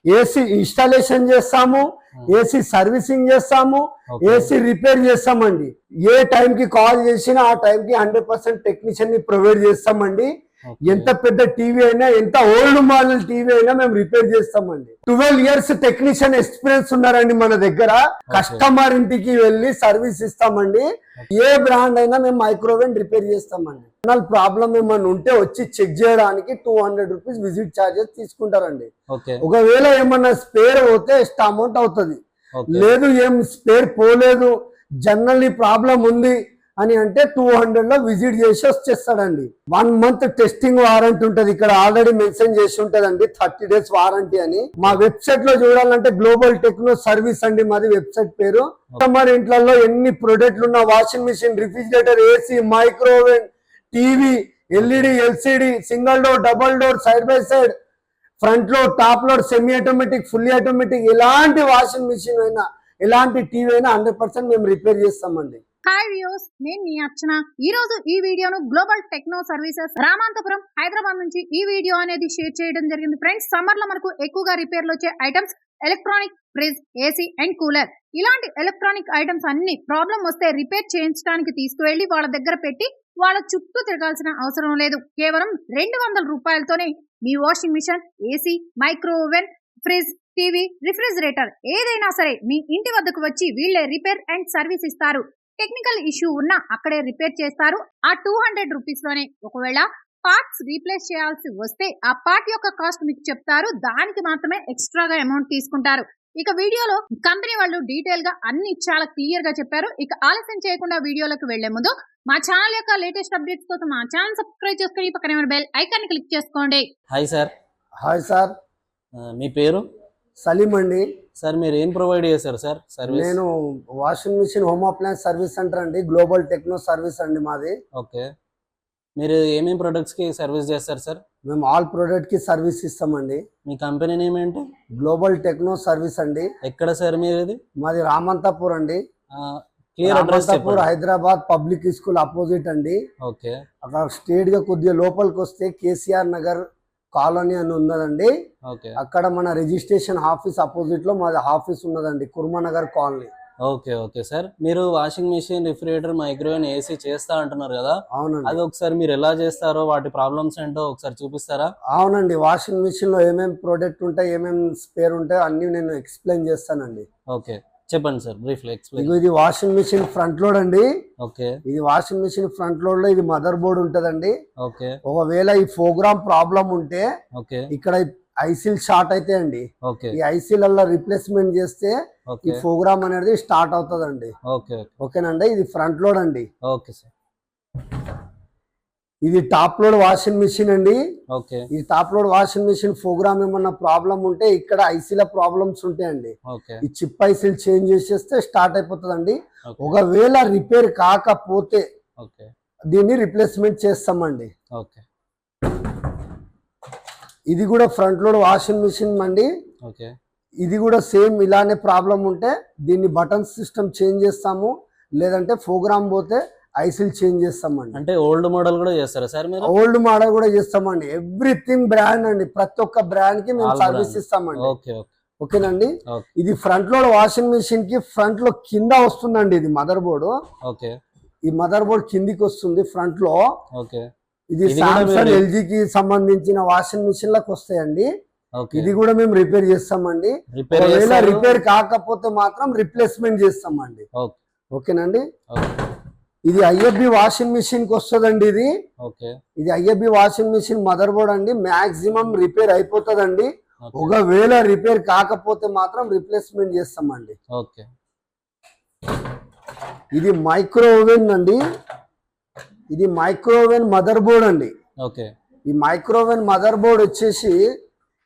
AC installation చేస్తాము, AC servicing చేస్తాము, AC repair చేస్తామండి. ఏ టైంకి కాల్ చేసినా ఆ టైంకి 100% టెక్నీషియన్ ని ప్రొవైడ్ చేస్తామండి. ఎంత పెద్ద టీవీ అయినా, ఎంత ఓల్డ్ మోడల్ టీవీ అయినా మేము రిపేర్ చేస్తామండి. 12 years టెక్నీషియన్ ఎక్స్పీరియన్స్ ఉన్నారండి మన దగ్గర. కస్టమర్ ఇంటికి వెళ్ళి సర్వీస్ ఇస్తామండి. ఏ బ్రాండ్ అయినా మేము మైక్రోవేవ్ రిపేర్ చేస్తామండి. ప్రాబ్లం ఏమన్నా ఉంటే వచ్చి చెక్ చేయడానికి 200 రూపీస్ విజిట్ ఛార్జెస్ తీసుకుంటారండి. ఒకవేళ ఏమన్నా స్పేర్ పోతే ఎక్స్ట్రా అమౌంట్ అవుతుంది. లేదు ఏం స్పేర్ పోలేదు, జనరల్లీ ప్రాబ్లం ఉంది అని అంటే 200 లో విజిట్ చేసి వచ్చేస్తాడండి. 1 month టెస్టింగ్ వారంటీ ఉంటది. ఇక్కడ ఆల్రెడీ మెన్షన్ చేసి ఉంటదండి 30 days వారంటీ అని. మా వెబ్సైట్ లో చూడాలంటే గ్లోబల్ టెక్నో సర్వీస్ అండి మాది వెబ్సైట్ పేరు. కస్టమర్ ఇంట్లో ఎన్ని ప్రొడక్ట్లు ఉన్న washing machine, refrigerator, AC, microwave, TV, LED, LCD, single door, double door, side by side, front load, top load, semi automatic, fully automatic, ఎలాంటి వాషింగ్ మిషన్ అయినా, ఎలాంటి టీవీ అయినా 100% మేము రిపేర్ చేస్తామండి. హాయ్ వ్యూస్, నేను మీ అర్చన. ఈ రోజు ఈ వీడియోను global techno services Ramanthapuram Hyderabad నుంచి ఈ వీడియో అనేది షేర్ చేయడం జరిగింది. ఫ్రెండ్స్, సమ్మర్ లో మనకు ఎక్కువగా రిపేర్లు వచ్చే items electronic, fridge, AC and cooler. ఇలాంటి ఎలక్ట్రానిక్ ఐటమ్స్ అన్ని ప్రాబ్లం వస్తే రిపేర్ చేయించడానికి తీసుకువెళ్లి వాళ్ళ దగ్గర పెట్టి వాళ్ళ చుట్టూ తిరగాల్సిన అవసరం లేదు. కేవలం 200 రూపాయలతోనే మీ washing machine, AC, microwave, fridge, TV, refrigerator ఏదైనా సరే మీ ఇంటి వద్దకు వచ్చి వీళ్ళే రిపేర్ అండ్ సర్వీస్ ఇస్తారు. టెక్నికల్ ఇష్యూ ఉన్నా అక్కడే రిపేర్ చేస్తారు. ఆ 200 రూపీస్ లోనే ఒకవేళ పార్ట్స్ రీప్లేస్ చేయాల్సి వస్తే ఆ పార్ట్ యొక్క కాస్ట్ మీకు చెప్తారు. దానికి మాత్రమే ఎక్స్ట్రాగా అమౌంట్ తీసుకుంటారు. ఇక వీడియోలో కంపెనీ వాళ్ళు డీటెయిల్ గా అన్ని చాలా క్లియర్ గా చెప్పారు. ఇక ఆలస్యం చేయకుండా వీడియోలోకి వెళ్లే ముందు మా ఛానల్ యొక్క లేటెస్ట్ అప్డేట్స్ కోసం మా ఛానల్ సబ్స్క్రైబ్ చేసుకుని పక్కనే ఉన్న బెల్ ఐకాన్ క్లిక్ చేసుకోండి. Hi sir. Hi sir. మీ పేరు? సలీం అండి. సార్, మీరు ఏం ప్రొవైడ్ చేశారు సార్ సర్వీస్? నేను washing machine home appliance service centre అండి, గ్లోబల్ టెక్నో సర్వీస్ అండి మాది. ఓకే, మీరు ఏమేమి ప్రొడక్ట్స్ కి సర్వీస్ చేస్తారు సార్? మేము ఆల్ ప్రొడక్ట్ కి సర్వీస్ ఇస్తామండి. మీ కంపెనీ నేమ్ ఏంటి? గ్లోబల్ టెక్నో సర్వీస్ అండి. ఎక్కడ సార్ మీరు? ఇది మాది రామంతపూర్ అండి. క్లియర్ అడ్రస్ చెప్పండి. హైదరాబాద్ పబ్లిక్ స్కూల్ అపోజిట్ అండి. ఓకే, అక్కడ స్ట్రేట్ గా కొద్దిగా లోపలికి వస్తే కేసీఆర్ నగర్ కాలనీ అని ఉన్నదండి. అక్కడ మన రిజిస్ట్రేషన్ ఆఫీస్ అపోజిట్ లో మాది ఆఫీస్ ఉన్నదండి, Kurmanagar colony. Okay okay sir, మీరు washing machine, refrigerator, microwave, AC చేస్తా అంటున్నారు కదా? అవునండి. అది ఒకసారి మీరు ఎలా చేస్తారో, వాటి ప్రాబ్లమ్స్ ఏంటో ఒకసారి చూపిస్తారా? అవునండి, వాషింగ్ మిషన్ లో ఏమేమి ప్రోడక్ట్ ఉంటాయి, ఏమేమి స్పేర్ ఉంటాయి అన్ని నేను ఎక్స్ప్లెయిన్ చేస్తానండి. ఓకే, చెప్పండి సార్, బ్రీఫ్లీ ఎక్స్ప్లెయిన్. ఇది వాషింగ్ మిషన్ ఫ్రంట్ లోడ్ అండి. ఓకే, ఇది వాషింగ్ మిషన్ ఫ్రంట్ లోడ్ లో ఇది మదర్ బోర్డ్ ఉంటదండి. ఓకే, ఒకవేళ ఈ ప్రోగ్రామ్ ప్రాబ్లం ఉంటే ఓకే ఇక్కడ ఐసీల్ షార్ట్ అయితే అండి, ఓకే, ఈ ఐసీల రిప్లేస్మెంట్ చేస్తే ఈ ప్రోగ్రామ్ అనేది స్టార్ట్ అవుతుందండి. ఓకే, ఓకేనండి. ఇది ఫ్రంట్ లోడ్ అండి. Okay sir. ఇది టాప్ లోడ్ వాషింగ్ మిషన్ అండి. ఓకే, ఈ top load washing machine program ఏమన్నా ప్రాబ్లం ఉంటే ఇక్కడ ఐసీల ప్రాబ్లమ్స్ ఉంటాయండి. ఈ చిప్ ఐసీల్ చేంజ్ చేసేస్తే స్టార్ట్ అయిపోతుందండి. ఒకవేళ రిపేర్ కాకపోతే దీన్ని రిప్లేస్మెంట్ చేస్తామండి. ఓకే, ఇది కూడా ఫ్రంట్ లోడ్ వాషింగ్ మిషన్ అండి. ఓకే, ఇది కూడా సేమ్ ఇలానే ప్రాబ్లం ఉంటే దీన్ని బటన్ సిస్టమ్ చేంజ్ చేస్తాము, లేదంటే ప్రోగ్రామ్ పోతే ఐసీల్ చేంజ్ చేస్తామండి. అంటే ఓల్డ్ మోడల్ కూడా చేస్తారా సార్ మీరు? ఓల్డ్ మోడల్ కూడా చేస్తామండి. ఎవ్రీథింగ్ బ్రాండ్ అండి, ప్రతి ఒక్క బ్రాండ్ కి మేము సర్వీస్ ఇస్తామండి. ఓకేనండి. ఇది ఫ్రంట్ లోడ్ వాషింగ్ మిషన్ కి ఫ్రంట్ లో కింద వస్తుందండి. ఇది మదర్ బోర్డు. ఓకే, ఈ మదర్ బోర్డ్ కిందికి వస్తుంది ఫ్రంట్ లో. ఓకే, ఇది సామ్సంగ్, ఎల్జీకి సంబంధించిన వాషింగ్ మిషన్ లకు వస్తాయండి. ఇది కూడా మేము రిపేర్ చేస్తామండి. ఒకవేళ రిపేర్ కాకపోతే మాత్రం రిప్లేస్మెంట్ చేస్తామండి. ఓకేనండి. ఇది ఐఎఫ్బి వాషింగ్ మిషన్ కి వస్తుందండి. ఇది IFB washing machine motherboard అండి. మాక్సిమం రిపేర్ అయిపోతుందండి. ఒకవేళ రిపేర్ కాకపోతే మాత్రం రిప్లేస్మెంట్ చేస్తామండి. ఓకే, ఇది మైక్రోవేవ్ అండి. ఇది మైక్రోవేవ్ మదర్ బోర్డ్ అండి. ఓకే, ఈ మైక్రోవేవ్ మదర్ బోర్డ్ వచ్చేసి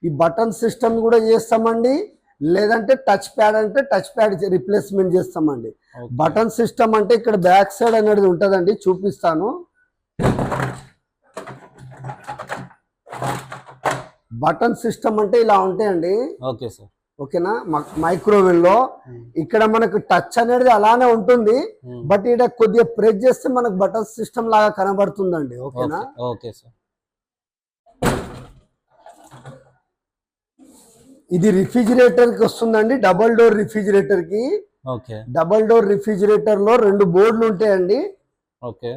ఈ బటన్ సిస్టమ్ కూడా చేస్తామండి, లేదంటే టచ్ ప్యాడ్ అంటే టచ్ ప్యాడ్ రిప్లేస్మెంట్ చేస్తామండి. బటన్ సిస్టమ్ అంటే ఇక్కడ బ్యాక్ సైడ్ అనేది ఉంటుందండి, చూపిస్తాను. బటన్ సిస్టమ్ అంటే ఇలా ఉంటాయండి. Okay sir. ఓకేనా. మైక్రోవేవ్ లో ఇక్కడ మనకు టచ్ అనేది అలానే ఉంటుంది, బట్ ఇక్కడ కొద్దిగా ప్రెస్ చేస్తే మనకు బటన్ సిస్టమ్ లాగా కనబడుతుందండి. ఓకేనా. Okay sir. ఇది రిఫ్రిజిరేటర్ కి వస్తుందండి, డబల్ డోర్ రిఫ్రిజిరేటర్ కి. ఓకే డబల్ డోర్ రిఫ్రిజిరేటర్ లో 2 బోర్డులు ఉంటాయండి. ఓకే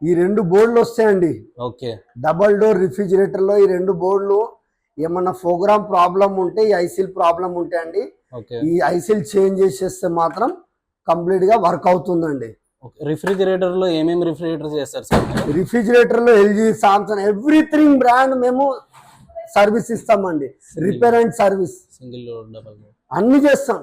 ఈ 2 బోర్డులు వస్తాయండి ఓకే డబల్ డోర్ రిఫ్రిజిరేటర్ లో. ఈ 2 బోర్డులు ఏమన్నా ప్రోగ్రామ్ ప్రాబ్లం ఉంటే, ఈ ఐసీల్ ప్రాబ్లం ఉంటాయండి, ఓకే ఈ ఐసీల్ చేంజ్ చేసేస్తే మాత్రం కంప్లీట్ గా వర్క్ అవుతుందండి. రిఫ్రిజిరేటర్ లో ఏమేమి రిఫ్రిజిరేటర్ చేస్తారు సార్? రిఫ్రిజిరేటర్ లో ఎల్జీ, సామ్సంగ్, ఎవ్రీథింగ్ బ్రాండ్ మేము సర్వీస్ ఇస్తామండి. Repair and service single door, double door అన్ని చేస్తాం.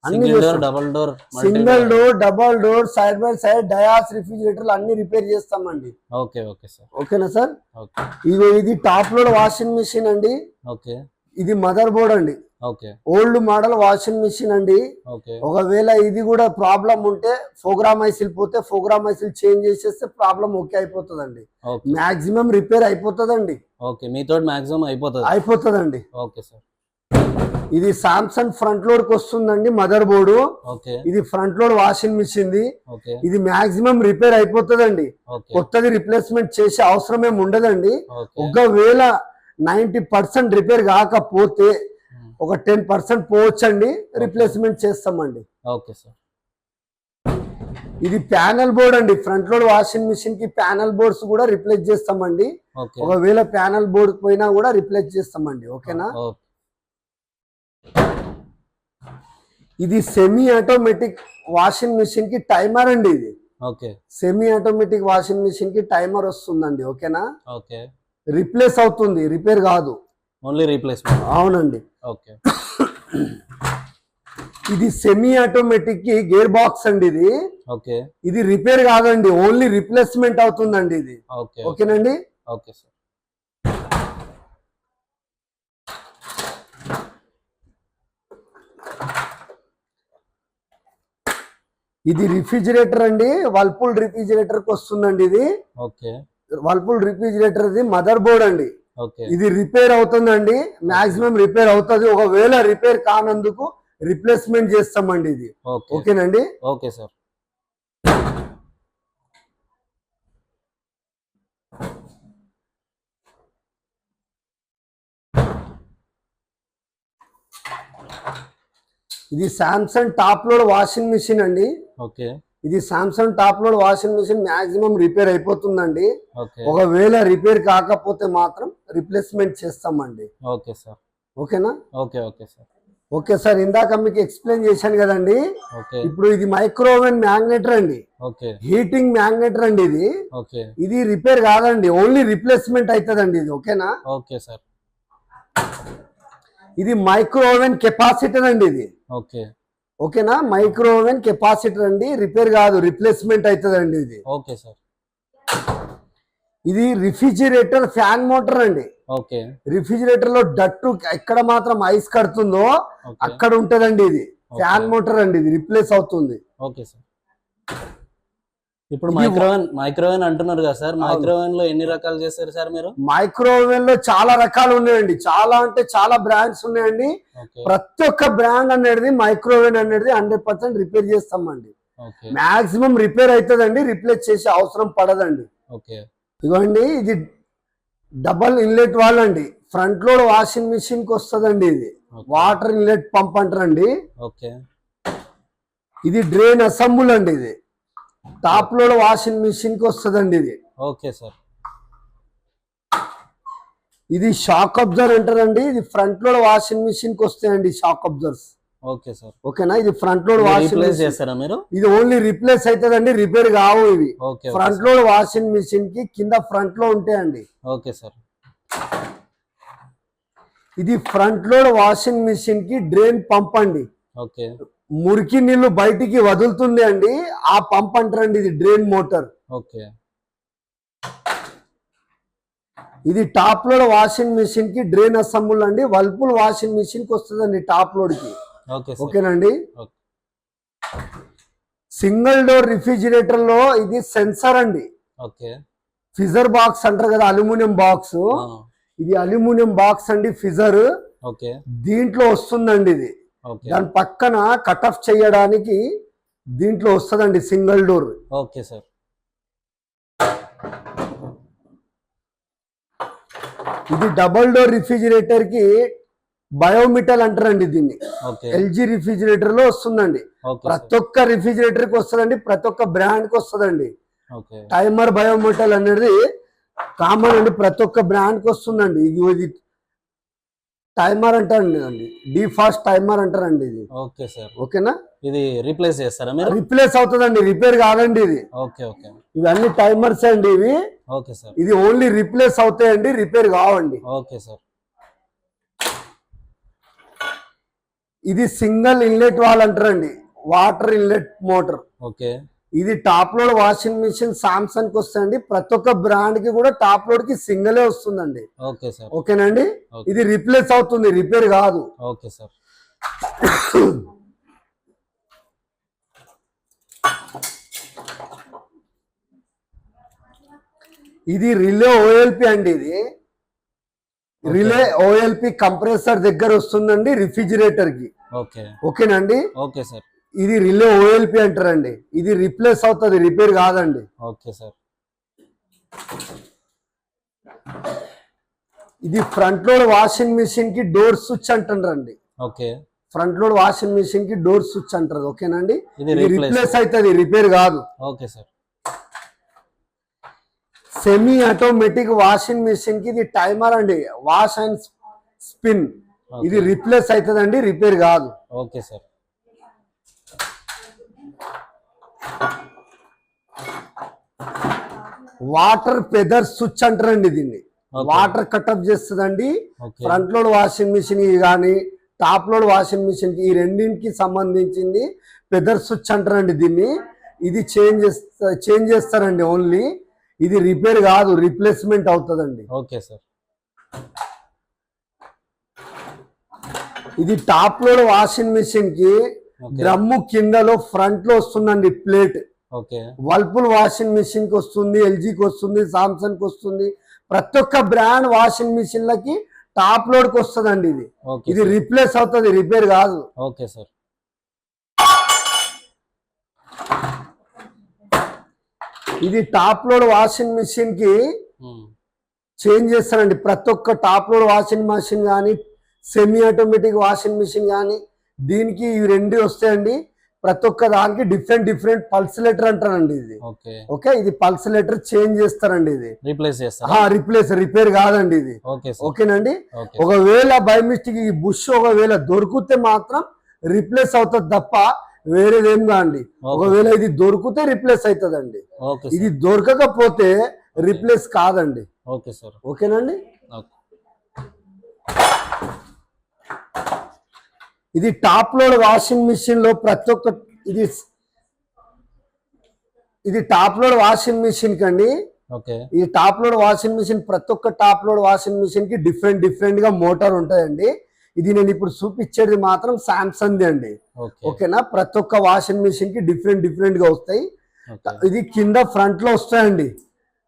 Single door, double door, single door, double door, side by side డయాస్ రిఫ్రిజిరేటర్లు అన్ని రిపేర్ చేస్తామండి. Okay okay sir. ఓకేనా సార్? ఓకే ఇగో ఇది టాప్ లోడ్ వాషింగ్ మిషన్ అండి. ఓకే ఇది మదర్ బోర్డ్ అండి. Okay old model washing machine అండి. ఓకే ఒకవేళ ఇది కూడా ప్రాబ్లం ఉంటే, ప్రోగ్రామ్ ఐసీల్ పోతే ప్రోగ్రామ్ ఐసీల్ చేంజ్ చేసేస్తే ప్రాబ్లం ఓకే అయిపోతుందండి. ఓకే మాక్సిమం రిపేర్ అయిపోతుందండి. ఓకే మీతో మాక్సిమం అయిపోతుందండి. Okay sir. ఇది సామ్సంగ్ ఫ్రంట్ లోడ్ కి వస్తుందండి మదర్ బోర్డు. ఓకే ఇది ఫ్రంట్ లోడ్ వాషింగ్ మిషన్ ది. ఓకే ఇది మాక్సిమం రిపేర్ అయిపోతుందండి. ఓకే కొత్తది రిప్లేస్మెంట్ చేసే అవసరం ఏమి ఉండదండి. ఓకే ఒకవేళ 90% రిపేర్ కాకపోతే ఒక 10% పోవచ్చండి, రిప్లేస్మెంట్ చేస్తామండి. Okay sir. ఇది ప్యానల్ బోర్డ్ అండి. ఫ్రంట్ లోడ్ వాషింగ్ మిషన్ కి ప్యానల్ బోర్డ్స్ కూడా రిప్లేస్ చేస్తామండి. ఓకే ఒకవేళ ప్యానల్ బోర్డ్ పోయినా కూడా రిప్లేస్ చేస్తామండి. ఓకేనా? ఓకే ఇది సెమీ ఆటోమేటిక్ వాషింగ్ మిషన్ కి టైమర్ అండి. ఇది okay semi automatic washing machine కి టైమర్ వస్తుందండి. ఓకేనా? ఓకే రిప్లేస్ అవుతుంది, రిపేర్ కాదు. Only replacement. అవునండి. ఓకే ఇది సెమీ ఆటోమేటిక్ కి గేర్ బాక్స్ అండి. ఇది ఓకే ఇది రిపేర్ కాదండి, ఓన్లీ రిప్లేస్మెంట్ అవుతుందండి ఇది. ఓకే ఓకేనండి? Okay sir. ఇది రిఫ్రిజిరేటర్ అండి, వర్ల్పూల్ రిఫ్రిజిరేటర్ కి వస్తుందండి. ఇది ఓకే వర్ల్పూల్ రిఫ్రిజిరేటర్ ది మదర్ బోర్డ్ అండి. ఓకే ఇది రిపేర్ అవుతుందండి, మాక్సిమం రిపేర్ అవుతుంది. ఒకవేళ రిపేర్ కానందుకు రిప్లేస్మెంట్ చేస్తామండి ఇది. ఓకే ఓకేనండి? Okay sir. ఇది Samsung top load washing machine అండి. ఓకే ఇది Samsung top load washing machine maximum repair అయిపోతుందండి. ఓకే ఒకవేళ రిపేర్ కాకపోతే మాత్రం రిప్లేస్మెంట్ చేస్తామండి. Okay sir. ఓకేనా? Okay okay sir. Okay sir. ఇందాక మీకు ఎక్స్ప్లెయిన్ చేశాను కదండి. ఓకే ఇప్పుడు ఇది మైక్రోవేవ్ మ్యాగ్నెటర్ అండి, ఓకే హీటింగ్ మ్యాగ్నెటర్ అండి. ఇది ఓకే ఇది రిపేర్ కాదండి, ఓన్లీ రిప్లేస్మెంట్ అవుతుందండి ఇది. ఓకేనా? Okay sir. ఇది మైక్రోవేవ్ కెపాసిటర్ అండి. ఇది ఓకే ఓకేనా? మైక్రోవేవ్ కెపాసిటర్ అండి, రిపేర్ కాదు, రిప్లేస్మెంట్ అవుతుందండి ఇది. Okay sir. ఇది రిఫ్రిజిరేటర్ ఫ్యాన్ మోటార్ అండి. ఓకే రిఫ్రిజిరేటర్ లో డట్టు ఎక్కడ మాత్రం ఐస్ కడుతుందో ఓకే అక్కడ ఉంటదండి. ఇది ఫ్యాన్ మోటార్ అండి, ఇది రిప్లేస్ అవుతుంది. Okay sir. ఇప్పుడు మైక్రోవేవ్ అంటున్నారు కదా సార్, మైక్రోవేవ్ లో ఎన్ని రకాలు చేస్తారు సార్ మీరు? మైక్రోవేవ్ లో చాలా రకాలు ఉన్నాయండి, చాలా అంటే చాలా బ్రాండ్స్ ఉన్నాయండి. ఓకే ప్రతి ఒక్క బ్రాండ్ అనేది మైక్రోవేవ్ అనేది 100% రిపేర్ చేస్తామండి. ఓకే మాక్సిమం రిపేర్ అవుతుందండి, రిప్లేస్ చేసే అవసరం పడదండి. ఓకే ఇవ్వండి, ఇది డబల్ ఇన్లెట్ వాల్ అండి. ఫ్రంట్ లోడ్ వాషింగ్ మిషన్ కి వస్తుందండి. ఇది వాటర్ ఇన్లెట్ పంప్ అంటారండి. ఓకే ఇది డ్రైన్ అసెంబుల్ అండి. ఇది టాప్ లోడ్ వాషింగ్ మిషన్ కి వస్తుందండి. ఇది ఓకే సార్. ఇది షాక్ అబ్జర్వర్ అంటారండి. ఇది ఫ్రంట్ లోడ్ వాషింగ్ మిషన్ కి వస్తాయండి షాక్ అబ్జర్వర్స్. Okay sir. ఓకేనా? ఇది front load washing replace machine చేస్తారా మీరు? ఇది ఓన్లీ రిప్లేస్ అవుతుందండి, రిపేర్ కావు ఇవి. Okay front load washing machine కి కింద ఫ్రంట్ లో ఉంటాయండి. Okay sir. ఇది ఫ్రంట్ లోడ్ వాషింగ్ మిషన్ కి డ్రైన్ పంప్ అండి. ఓకే మురికి నీళ్లు బయటికి వదులుతుంది అండి, ఆ పంప్ అంటారండి. ఇది డ్రైన్ మోటార్. ఓకే ఇది టాప్ లోడ్ వాషింగ్ మిషన్ కి డ్రైన్ అసెంబుల్ అండి. వర్ల్పూల్ వాషింగ్ మిషన్ కి వస్తుందండి టాప్ లోడ్ కి. Okay sir. ఓకేనండి? ఓకే సింగిల్ డోర్ రిఫ్రిజిరేటర్ లో ఇది సెన్సార్ అండి. ఓకే ఫిజర్ బాక్స్ అంటారు కదా, అల్యూమినియం బాక్స్. ఇది అల్యూమినియం బాక్స్ అండి, ఫిజర్. ఓకే దీంట్లో వస్తుందండి ఇది. ఓకే దాని పక్కన కట్ ఆఫ్ చేయడానికి దీంట్లో వస్తుందండి సింగిల్ డోర్. Okay sir. ఇది డబుల్ డోర్ రిఫ్రిజిరేటర్ కి బయోమెటల్ అంటారండి దీన్ని. ఓకే ఎల్జీ రిఫ్రిజిరేటర్ లో వస్తుందండి. ఓకే ప్రతి ఒక్క రిఫ్రిజిరేటర్ కి వస్తుందండి, ప్రతి ఒక్క బ్రాండ్ కి వస్తుందండి. ఓకే టైమర్ బయోమెటల్ అనేది కామన్ అండి, ప్రతి ఒక్క బ్రాండ్ కి వస్తుందండి. ఇది టైమర్ అంటారండి, డిఫాస్ట్ టైమర్ అంటారండి ఇది. Okay sir. ఓకేనా, ఇది రీప్లేస్ చేస్తారా మీరు? రిప్లేస్ అవుతుందండి, రిపేర్ కాదండి ఇది. ఓకే ఓకే ఇవన్నీ టైమర్స్ అండి ఇవి. Okay sir. ఇది ఓన్లీ రిప్లేస్ అవుతాయండి, రిపేర్ కావండి. Okay sir. ఇది సింగిల్ ఇన్లెట్ వాల్ అంటారండి, వాటర్ ఇన్లెట్ మోటార్. ఓకే ఇది top load washing machine Samsung కి వస్తుందండి. ప్రతి ఒక్క బ్రాండ్ కి కూడా టాప్ లోడ్ కి సింగిలే వస్తుందండి. Okay sir. ఓకేనండి, ఇది రిప్లేస్ అవుతుంది, రిపేర్ కాదు. Okay sir. ఇది రిలే ఓఎల్పి అండి. ఇది రిలే ఓఎల్పి కంప్రెసర్ దగ్గర వస్తుందండి రిఫ్రిజిరేటర్ కి. ఓకే ఓకేనండి. Okay sir. ఇది రిలే ఓఎల్పి అంటారండి. ఇది రిప్లేస్ అవుతుంది, రిపేర్ కాదండి. Okay sir. ఇది ఫ్రంట్ లోడ్ వాషింగ్ మిషన్ కి డోర్ స్విచ్ అంటారండి. Okay front load washing machine కి డోర్ స్విచ్ అంటారు. ఓకేనండి, ఇది ఇది రిప్లేస్ అవుతుంది, రిపేర్ కాదు. Okay sir. Semi automatic washing machine కి ఇది టైమర్ అండి, వాష్ అండ్ స్పిన్. ఇది రిప్లేస్ అవుతుందండి, రిపేర్ కాదు. Okay sir. వాటర్ పెదర్ స్విచ్ అంటారండి దీన్ని. వాటర్ కట్అప్ చేస్తుందండి. ఫ్రంట్ లోడ్ వాషింగ్ మిషన్ కి కానీ టాప్ లోడ్ వాషింగ్ మిషన్ కి, ఈ రెండింటికి సంబంధించింది పెదర్ స్విచ్ అంటారండి దీన్ని. ఇది చేంజ్ చేస్తారండి ఓన్లీ. ఇది రిపేర్ కాదు, రిప్లేస్మెంట్ అవుతుందండి. Okay sir. ఇది టాప్ లోడ్ వాషింగ్ మిషన్ కి డ్రమ్ము కిందలో ఫ్రంట్ లో వస్తుందండి plate. Okay Whirlpool washing machine కి వస్తుంది, ఎల్జీకి వస్తుంది, సామ్సంగ్ కి వస్తుంది. ప్రతి ఒక్క బ్రాండ్ వాషింగ్ మిషన్లకి టాప్ లోడ్ కి వస్తుందండి ఇది. ఇది రిప్లేస్ అవుతుంది, రిపేర్ కాదు. Okay sir. ఇది టాప్ లోడ్ వాషింగ్ మిషన్ కి చేంజ్ చేస్తారండి. ప్రతి ఒక్క టాప్ లోడ్ వాషింగ్ మిషన్ కానీ సెమీ ఆటోమేటిక్ వాషింగ్ మిషన్ కానీ దీనికి ఇవి రెండు వస్తాయండి. ప్రతి ఒక్క దానికి డిఫరెంట్ పల్సలేటర్ అంటారండి ఇది. ఓకే, ఇది పల్సలేటర్ చేంజ్ చేస్తారండి. ఇది రిప్లేస్, రిపేర్ కాదండి ఇది. ఓకేనండి. ఒకవేళ బై మిస్టేక్ ఈ బుష్ ఒకవేళ దొరికితే మాత్రం రిప్లేస్ అవుతుంది తప్ప వేరేదేం కాండి. ఒకవేళ ఇది దొరికితే రిప్లేస్ అవుతుందండి, ఇది దొరకకపోతే రిప్లేస్ కాదండి. Okay sir. ఓకేనండి. ఇది టాప్ లోడ్ వాషింగ్ మిషన్ లో ప్రతి ఒక్క ఇది టాప్ లోడ్ వాషింగ్ మిషన్ కండి. ఈ టాప్ లోడ్ వాషింగ్ మిషన్ ప్రతి ఒక్క టాప్ లోడ్ వాషింగ్ మిషన్ కి డిఫరెంట్ గా మోటార్ ఉంటుందండి. ఇది నేను ఇప్పుడు చూపించేది మాత్రం సామ్సంగ్ అండి. ఓకేనా, ప్రతి ఒక్క వాషింగ్ మిషన్ కి డిఫరెంట్ గా వస్తాయి. ఇది కింద ఫ్రంట్ లో వస్తాయండి,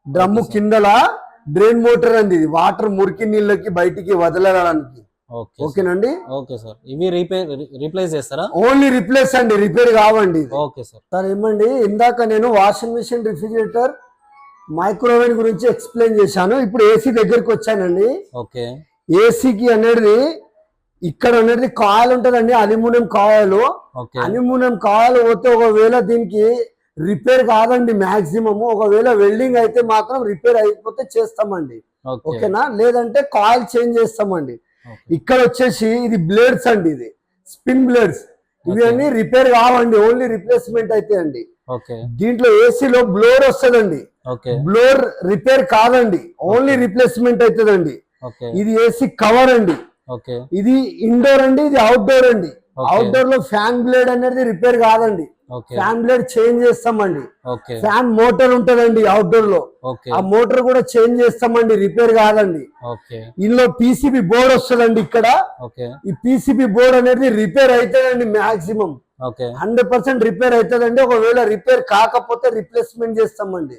డ్రమ్ము కిందలా డ్రైన్ మోటార్ అండి. ఇది వాటర్ మురికి నీళ్ళకి బయటికి వదలడానికి. ఓకేనండి. Okay sir. ఇవి రీప్లేస్ చేస్తారా? ఓన్లీ రిప్లేస్ అండి, రిపేర్ కావండి. Okay sir. సార్ ఏమండి, ఇందాక నేను వాషింగ్ మిషన్, రిఫ్రిజిరేటర్, మైక్రోవేవ్ గురించి ఎక్స్ప్లెయిన్ చేశాను. ఇప్పుడు ఏసీ దగ్గరికి వచ్చానండి. ఓకే, ఏసీకి అనేది ఇక్కడ అనేది కాయిల్ ఉంటదండి, అల్యూమినియం కాయిల్. అల్యూమినియం కాయిల్ పోతే ఒకవేళ దీనికి రిపేర్ కాదండి మాక్సిమం. ఒకవేళ వెల్డింగ్ అయితే మాత్రం రిపేర్ అయిపోతే చేస్తామండి. ఓకేనా, లేదంటే కాయిల్ చేంజ్ చేస్తామండి. ఇక్కడ వచ్చేసి ఇది బ్లేడ్స్ అండి, ఇది స్పిన్ బ్లేడ్స్. ఇవన్నీ రిపేర్ కావండి, ఓన్లీ రిప్లేస్మెంట్ అయితే అండి. దీంట్లో ఏసీలో బ్లోర్ వస్తుందండి, బ్లోర్ రిపేర్ కాదండి, ఓన్లీ రిప్లేస్మెంట్ అవుతుందండి. ఇది ఏసీ కవర్ అండి. ఇది ఇండోర్ అండి, ఇది అవుట్డోర్ అండి. అవుట్డోర్ లో ఫ్యాన్ బ్లేడ్ అనేది రిపేర్ కాదండి, ఫ్యాన్ బ్లేడ్ చేంజ్ చేస్తామండి. ఫ్యాన్ మోటార్ ఉంటదండి అవుట్డోర్ లో, ఆ మోటార్ కూడా చేంజ్ చేస్తామండి, రిపేర్ కాదండి. ఇందులో పీసీబీ బోర్డ్ వస్తుందండి. ఇక్కడ ఈ పీసీబీ బోర్డ్ అనేది రిపేర్ అవుతుందండి మాక్సిమం 100% రిపేర్ అవుతుందండి. ఒకవేళ రిపేర్ కాకపోతే రిప్లేస్మెంట్ చేస్తామండి.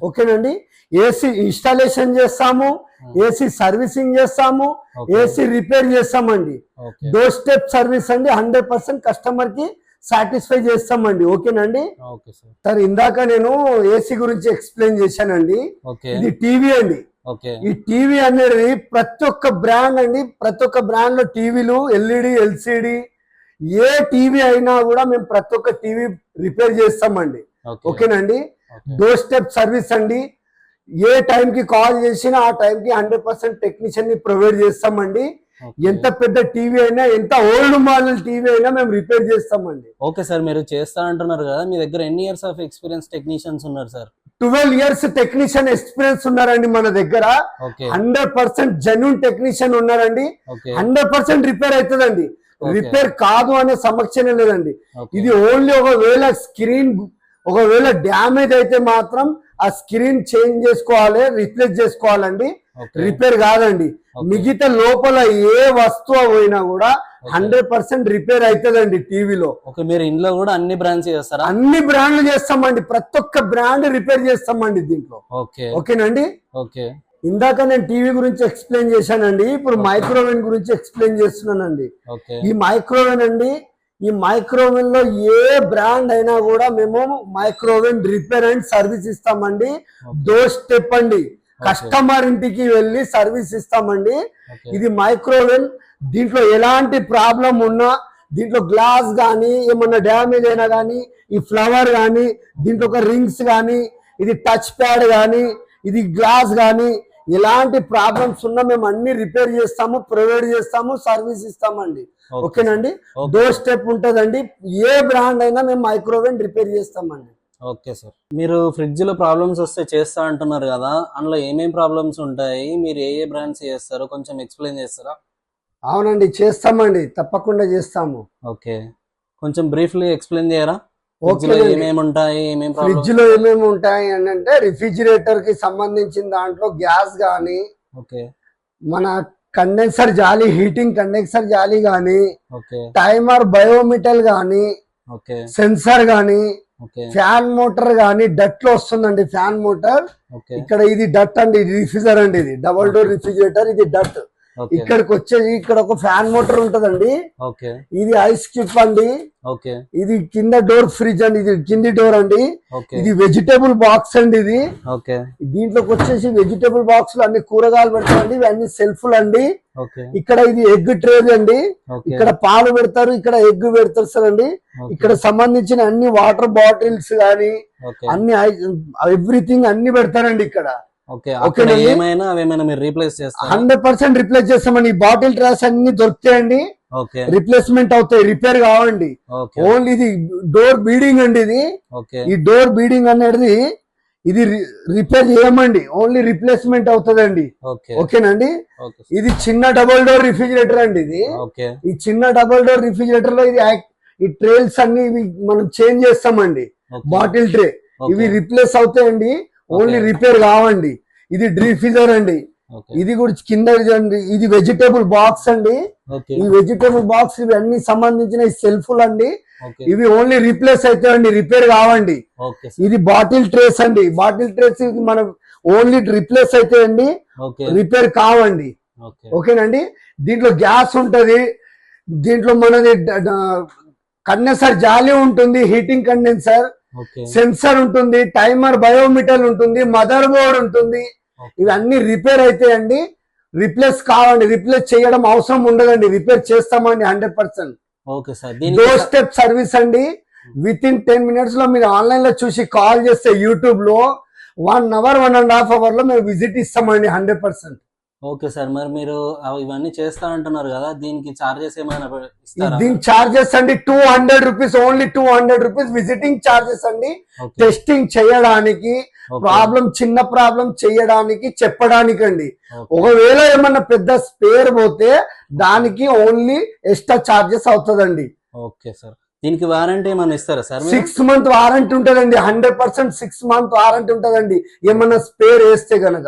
ఓకేనండి. ఏసీ ఇన్స్టాలేషన్ చేస్తాము, ఏసీ సర్వీసింగ్ చేస్తాము, ఏసీ రిపేర్ చేస్తామండి. డోర్ స్టెప్ సర్వీస్ అండి, 100% కస్టమర్ కి సాటిస్ఫై చేస్తామండి. ఓకేనండి. సార్ ఇందాక నేను ఏసీ గురించి ఎక్స్ప్లెయిన్ చేశానండి. ఇది టీవీ అండి, ఓకే ఈ టీవీ అనేది ప్రతి ఒక్క బ్రాండ్ అండి, ప్రతి ఒక్క బ్రాండ్ లో టీవీలు ఎల్ఈడి ఎల్సిడి ఏ టీవీ అయినా కూడా మేము ప్రతి ఒక్క టీవీ రిపేర్ చేస్తామండి. ఓకేనండి. డోర్ స్టెప్ సర్వీస్ అండి, ఏ టైంకి కాల్ చేసినా ఆ టైంకి 100% టెక్నీషియన్ ని ప్రొవైడ్ చేస్తామండి. ఎంత పెద్ద టీవీ అయినా, ఎంత ఓల్డ్ మోడల్ టీవీ అయినా మేము రిపేర్ చేస్తామండి. ఓకే సార్, మీరు చేస్తా అంటున్నారు కదా, మీ దగ్గర ఎన్ని ఇయర్స్ ఆఫ్ ఎక్స్పీరియన్స్ టెక్నీషియన్స్ ఉన్నారు సార్? 12 years టెక్నీషియన్ ఎక్స్పీరియన్స్ ఉన్నారండి మన దగ్గర. 100% జెన్యూన్ టెక్నీషియన్ ఉన్నారండి. 100% రిపేర్ అవుతుందండి. రిపేర్ కాదు అనే సమస్యనే లేదండి. ఇది ఓన్లీ ఒకవేళ డ్యామేజ్ అయితే మాత్రం ఆ స్క్రీన్ చేంజ్ చేసుకోవాలి, రిప్లేస్ చేసుకోవాలండి. రిపేర్ కాదండి. మిగతా లోపల ఏ వస్తువు పోయినా కూడా 100% రిపేర్ అవుతుందండి టీవీలో. మీరు ఇంట్లో కూడా అన్ని బ్రాండ్స్ చేస్తారా? అన్ని బ్రాండ్లు చేస్తామండి, ప్రతి ఒక్క బ్రాండ్ రిపేర్ చేస్తామండి దీంట్లో. ఓకేనండి. ఓకే, ఇందాక నేను టీవీ గురించి ఎక్స్ప్లెయిన్ చేశానండి, ఇప్పుడు మైక్రోవేవ్ గురించి ఎక్స్ప్లెయిన్ చేస్తున్నానండి. ఈ మైక్రోవేవ్ అండి, ఈ మైక్రోవేవ్ లో ఏ బ్రాండ్ అయినా కూడా మేము మైక్రోవేవ్ రిపేర్ అండ్ సర్వీస్ ఇస్తామండి. డోర్ స్టెప్ అండి, కస్టమర్ ఇంటికి వెళ్ళి సర్వీస్ ఇస్తామండి. ఇది మైక్రోవేవ్, దీంట్లో ఎలాంటి ప్రాబ్లం ఉన్నా, దీంట్లో గ్లాస్ కానీ ఏమన్నా డ్యామేజ్ అయినా కానీ, ఈ ఫ్లవర్ కానీ, దీంట్లో ఒక రింగ్స్ కానీ, ఇది టచ్ ప్యాడ్ కానీ, ఇది గ్లాస్ కానీ, ఎలాంటి ప్రాబ్లమ్స్ ఉన్నా మేము అన్ని రిపేర్ చేస్తాము, ప్రొవైడ్ చేస్తాము, సర్వీస్ ఇస్తామండి. ఓకేనండి. డోర్ స్టెప్ ఉంటుందండి, ఏ బ్రాండ్ అయినా మేము మైక్రోవేవ్ రిపేర్ చేస్తామండి. ఓకే సార్, మీరు ఫ్రిడ్జ్ లో ప్రాబ్లమ్స్ వస్తే చేస్తా అంటున్నారు కదా, అందులో ఏమేం ప్రాబ్లమ్స్ ఉంటాయి, మీరు ఏ బ్రాండ్స్ చేస్తారో కొంచెం ఎక్స్ప్లెయిన్ చేస్తారా? అవునండి, చేస్తామండి, తప్పకుండా చేస్తాము. ఓకే, కొంచెం బ్రీఫ్లీ ఎక్స్ప్లెయిన్ చేయరా? ఫ్రిడ్జ్ లో ఏమేమి ఉంటాయి అని అంటే, రిఫ్రిజిరేటర్ కి సంబంధించిన దాంట్లో గ్యాస్ గానీ, మన కండెన్సర్ జాలి, హీటింగ్ కండెన్సర్ జాలి గానీ, టైమర్ బయోమీటర్ గానీ, సెన్సార్ గానీ, ఫ్యాన్ మోటార్ గానీ, డట్ లో వస్తుందండి ఫ్యాన్ మోటార్. ఇక్కడ ఇది డట్ అండి, ఇది రిఫ్రిజర్ అండి, ఇది డబుల్ డోర్ రిఫ్రిజిరేటర్, ఇది డట్. ఇక్కడికి వచ్చేది ఇక్కడ ఒక ఫ్యాన్ మోటార్ ఉంటదండి, ఇది ఐస్ క్యూబ్ అండి, ఇది కింద డోర్ ఫ్రిడ్జ్ అండి, ఇది కింది డోర్ అండి, ఇది వెజిటేబుల్ బాక్స్ అండి. ఇది దీంట్లోకి వచ్చేసి వెజిటేబుల్ బాక్స్ లో అన్ని కూరగాయలు పెడతారండి, ఇవి అన్ని సెల్ఫ్లు అండి. ఇక్కడ ఇది ఎగ్ ట్రే అండి, ఇక్కడ పాలు పెడతారు, ఇక్కడ ఎగ్ పెడతారు సార్ అండి. ఇక్కడ సంబంధించిన అన్ని వాటర్ బాటిల్స్ గానీ, అన్ని ఎవ్రీథింగ్ అన్ని పెడతారండి ఇక్కడ. 100% రిప్లేస్ చేస్తామండి. ఈ బాటిల్ ట్రాస్ అన్ని దొరుకుతాయండి, రిప్లేస్మెంట్ అవుతాయి, రిపేర్ కావండి. ఓన్లీ ఇది డోర్ బీడింగ్ అండి, ఇది ఈ డోర్ బీడింగ్ అనేది ఇది రిపేర్ చేయమండి, ఓన్లీ రిప్లేస్మెంట్ అవుతుందండి. ఓకేనండి. ఇది చిన్న డబుల్ డోర్ రిఫ్రిజిరేటర్ అండి, ఇది ఈ చిన్న డబుల్ డోర్ రిఫ్రిజిరేటర్ లో ఇది ఈ ట్రేల్స్ అన్ని ఇవి మనం చేంజ్ చేస్తామండి. బాటిల్ ట్రే ఇవి రిప్లేస్ అవుతాయండి, ఓన్లీ రిపేర్ కావండి. ఇది రిఫ్రిజర్ అండి, ఇది కూడా కింద ఇది వెజిటేబుల్ బాక్స్ అండి. ఈ వెజిటేబుల్ బాక్స్ ఇవి అన్ని సంబంధించిన సెల్ఫ్లు అండి, ఇవి ఓన్లీ రిప్లేస్ అవుతాయండి, రిపేర్ కావండి. ఇది బాటిల్ ట్రేస్ అండి, బాటిల్ ట్రేస్ మనం ఓన్లీ రిప్లేస్ అవుతాయండి, రిపేర్ కావండి. ఓకేనండి. దీంట్లో గ్యాస్ ఉంటది, దీంట్లో మనది కండెన్సర్ జాలి ఉంటుంది, హీటింగ్ కండెన్సర్, సెన్సర్ ఉంటుంది, టైమర్ బయోమీటర్ ఉంటుంది, మదర్ బోర్డ్ ఉంటుంది. ఇవన్నీ రిపేర్ అవుతాయండి, రిప్లేస్ కావండి, రిప్లేస్ చేయడం అవసరం ఉండదండి, రిపేర్ చేస్తామండి 100%. డోర్ స్టెప్ సర్వీస్ అండి, విత్ ఇన్ 10 minutes లో మీరు ఆన్లైన్ లో చూసి కాల్ చేస్తే యూట్యూబ్ లో 1 hour 1.5 hour లో మేము విజిట్ ఇస్తామండి 100%. ఓకే సార్, మరి మీరు ఇవన్నీ చేస్తా అంటున్నారు కదా, దీనికి చార్జెస్ ఏమైనా ఇస్తారా? దీని చార్జెస్ అండి 200 rupees, only 200 rupees visiting charges అండి. టెస్టింగ్ చేయడానికి, ప్రాబ్లం చిన్న ప్రాబ్లం చేయడానికి, చెప్పడానికి అండి. ఒకవేళ ఏమన్నా పెద్ద స్పేర్ పోతే దానికి ఓన్లీ ఎక్స్ట్రా చార్జెస్ అవుతుందండి. ఓకే సార్, దీనికి వారంటీ ఏమైనా ఇస్తారా సార్? 6 month వారంటీ ఉంటదండి, 100% 6 month వారంటీ ఉంటదండి ఏమన్నా స్పేర్ వేస్తే గనక.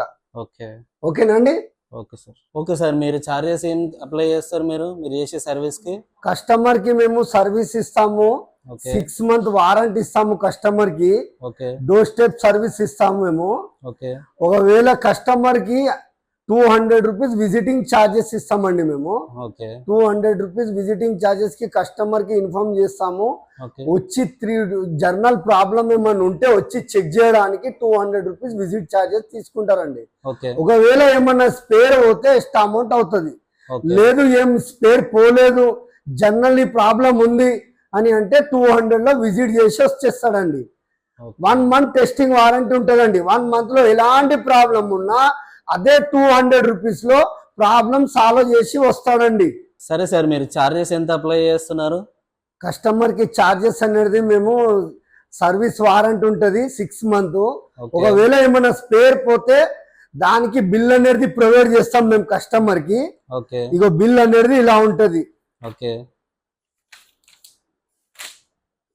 ఓకేనండి. ఓకే సార్, మీరు చార్జెస్ ఏం అప్లై చేస్తారు? మీరు చేసే సర్వీస్ కి కస్టమర్ కి మేము సర్వీస్ ఇస్తాము, 6 month వారంటీ ఇస్తాము కస్టమర్ కి. డోర్ స్టెప్ సర్వీస్ ఇస్తాము మేము. ఒకవేళ కస్టమర్ కి 200 రూపీస్ విజిటింగ్ ఛార్జెస్ ఇస్తామండి మేము. ఓకే 200 రూపీస్ విజిటింగ్ ఛార్జెస్ కి కస్టమర్ కి ఇన్ఫార్మ్ చేస్తాము. ఓకే వచ్చి 3 జర్నల్ ప్రాబ్లం ఏమైనా ఉంటే వచ్చి చెక్ చేయడానికి 200 రూపీస్ విజిట్ ఛార్జెస్ తీసుకుంటారండి. ఓకే ఒకవేళ ఏమన్నా స్పేర్ పోతే ఎక్స్ట్రా అమౌంట్ అవుతుంది. ఓకే లేదు ఏం స్పేర్ పోలేదు జర్నల్ ప్రాబ్లం ఉంది అని అంటే 200 లో విజిట్ చేసి వచ్చేస్తాడండి. 1 మంత్ టెస్టింగ్ వారంటీ ఉంటుందండి. 1 మంత్ లో ఎలాంటి ప్రాబ్లం ఉన్నా అదే 200 రూపీస్ లో ప్రాబ్లం సాల్వ్ చేసి వస్తాడండి. సరే సార్, మీరు చార్జెస్ ఎంత అప్లై చేస్తున్నారు? కస్టమర్ కి చార్జెస్ అనేది మేము సర్వీస్ వారంటీ ఉంటది 6 మంత్. ఒకవేళ ఏమైనా స్పేర్ పోతే దానికి బిల్ అనేది ప్రొవైడ్ చేస్తాం మేము కస్టమర్ కి. ఓకే ఇగో బిల్ అనేది ఇలా ఉంటది. ఓకే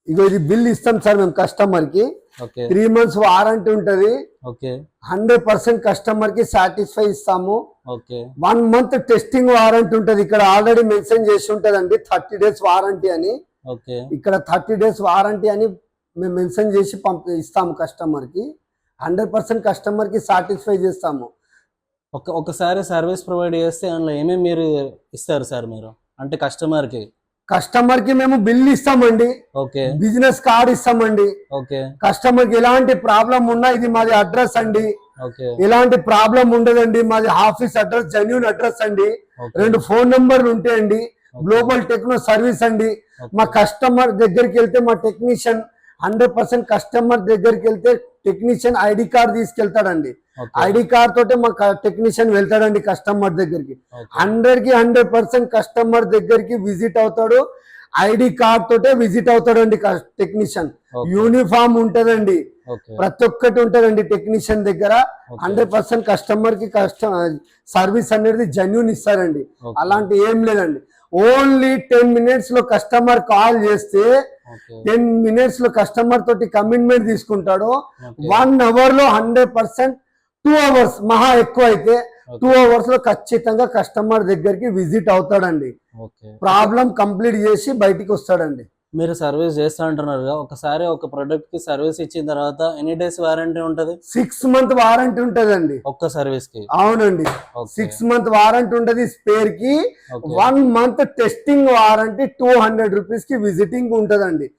ఇగో ఇది బిల్ ఇస్తాం సార్ మేము కస్టమర్ కి. ఓకే 3 మంత్స్ వారంటీ ఉంటది. ఓకే 100% కస్టమర్ కి సాటిస్ఫై ఇస్తాము. ఓకే 1 మంత్ టెస్టింగ్ వారంటీ ఉంటది. ఇక్కడ ఆల్రెడీ మెన్షన్ చేసి ఉంటదండి 30 డేస్ వారంటీ అని. ఓకే ఇక్కడ 30 డేస్ వారంటీ అని మేము మెన్షన్ చేసి ఇస్తాము కస్టమర్ కి. 100% కస్టమర్ కి సాటిస్ఫై చేస్తాము. ఒకసారి సర్వీస్ ప్రొవైడ్ చేస్తే అందులో ఏమేమి మీరు ఇస్తారు సార్ మీరు అంటే కస్టమర్ కి మేము బిల్ ఇస్తామండి. ఓకే బిజినెస్ కార్డ్ ఇస్తామండి. ఓకే కస్టమర్ కి ఎలాంటి ప్రాబ్లం ఉన్నా ఇది మాది అడ్రస్ అండి. ఓకే ఎలాంటి ప్రాబ్లం ఉండదండి. మాది ఆఫీస్ అడ్రస్ జెన్యూన్ అడ్రస్ అండి. 2 ఫోన్ నెంబర్లు ఉంటాయండి. గ్లోబల్ టెక్నో సర్వీస్ అండి. మా కస్టమర్ దగ్గరికి వెళ్తే మా టెక్నీషియన్ 100% కస్టమర్ దగ్గరికి వెళ్తే టెక్నీషియన్ ఐడి కార్డ్ తీసుకెళ్తాడండి. ఐడి కార్డ్ తోటే మా టెక్నీషియన్ వెళ్తాడండి కస్టమర్ దగ్గరికి. 100% కస్టమర్ దగ్గరికి విజిట్ అవుతాడు. ఐడి కార్డ్ తోటే విజిట్ అవుతాడండి టెక్నీషియన్. యూనిఫామ్ ఉంటదండి. ప్రతి ఒక్కటి ఉంటదండి టెక్నీషియన్ దగ్గర. 100% కస్టమర్ కి సర్వీస్ అనేది జెన్యూన్ ఇస్తారండి. అలాంటి ఏం లేదండి. ఓన్లీ 10 మినిట్స్ లో కస్టమర్ కాల్ చేస్తే 10 మినిట్స్ లో కస్టమర్ తోటి కమిట్మెంట్ తీసుకుంటాడు. 1 అవర్ లో 100%, 2 అవర్స్ మహా ఎక్కువ అయితే 2 అవర్స్ లో ఖచ్చితంగా కస్టమర్ దగ్గరికి విజిట్ అవుతాడండి. ప్రాబ్లం కంప్లీట్ చేసి బయటికి వస్తాడండి. మీరు సర్వీస్ చేస్తా అంటున్నారు కదా, ఒకసారి ఒక ప్రొడక్ట్ కి సర్వీస్ ఇచ్చిన తర్వాత ఎన్ని డేస్ వారంటీ ఉంటది? 6 మంత్ వారంటీ ఉంటదండి ఒక్క సర్వీస్ కి. అవునండి 6 మంత్ వారంటీ ఉంటది స్పేర్ కి. 1 మంత్ టెస్టింగ్ వారంటీ 200 రూపీస్ కి విజిటింగ్ ఉంటదండి.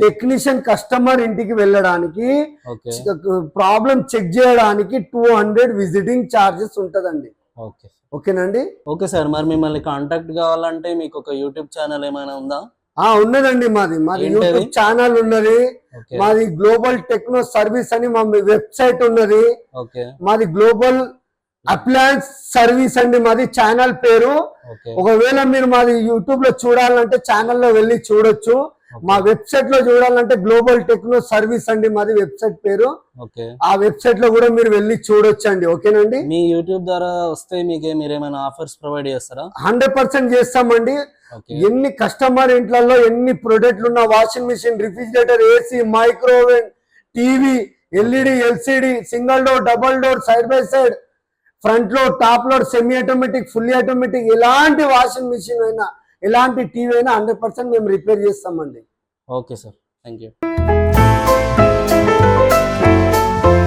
టెక్నీషియన్ కస్టమర్ ఇంటికి వెళ్ళడానికి ప్రాబ్లం చెక్ చేయడానికి 200 విజిటింగ్ ఛార్జెస్ ఉంటదండి. ఓకేనండి. ఓకే సార్, మరి మిమ్మల్ని కాంటాక్ట్ కావాలంటే మీకు ఒక యూట్యూబ్ ఛానల్ ఏమైనా ఉందా? ఉన్నదండి. మాది యూట్యూబ్ ఛానల్ ఉన్నది. మాది గ్లోబల్ టెక్నో సర్వీస్ అని మా వెబ్సైట్ ఉన్నది. మాది గ్లోబల్ అప్లయన్స్ సర్వీస్ అండి మాది ఛానల్ పేరు. ఒకవేళ మీరు మాది యూట్యూబ్ లో చూడాలంటే ఛానల్లో వెళ్ళి చూడొచ్చు. మా వెబ్సైట్ లో చూడాలంటే గ్లోబల్ టెక్నో సర్వీస్ అండి మాది వెబ్సైట్ పేరు. ఆ వెబ్సైట్ లో కూడా మీరు వెళ్ళి చూడొచ్చు అండి. ఓకేనండి. మీ యూట్యూబ్ ద్వారా వస్తే మీరేమైనా ఆఫర్స్ ప్రొవైడ్ చేస్తారా? 100% చేస్తామండి. ఎన్ని కస్టమర్ ఇంట్లలో ఎన్ని ప్రొడక్ట్లు ఉన్న washing machine, refrigerator, AC, microwave, TV, LED, LCD, single door, double door, side by side, front load, top load, semi automatic, fully automatic, ఎలాంటి వాషింగ్ మిషన్ అయినా ఎలాంటి టీవీ అయినా 100% మేము రిపేర్ చేస్తామండి. Okay sir, thank you.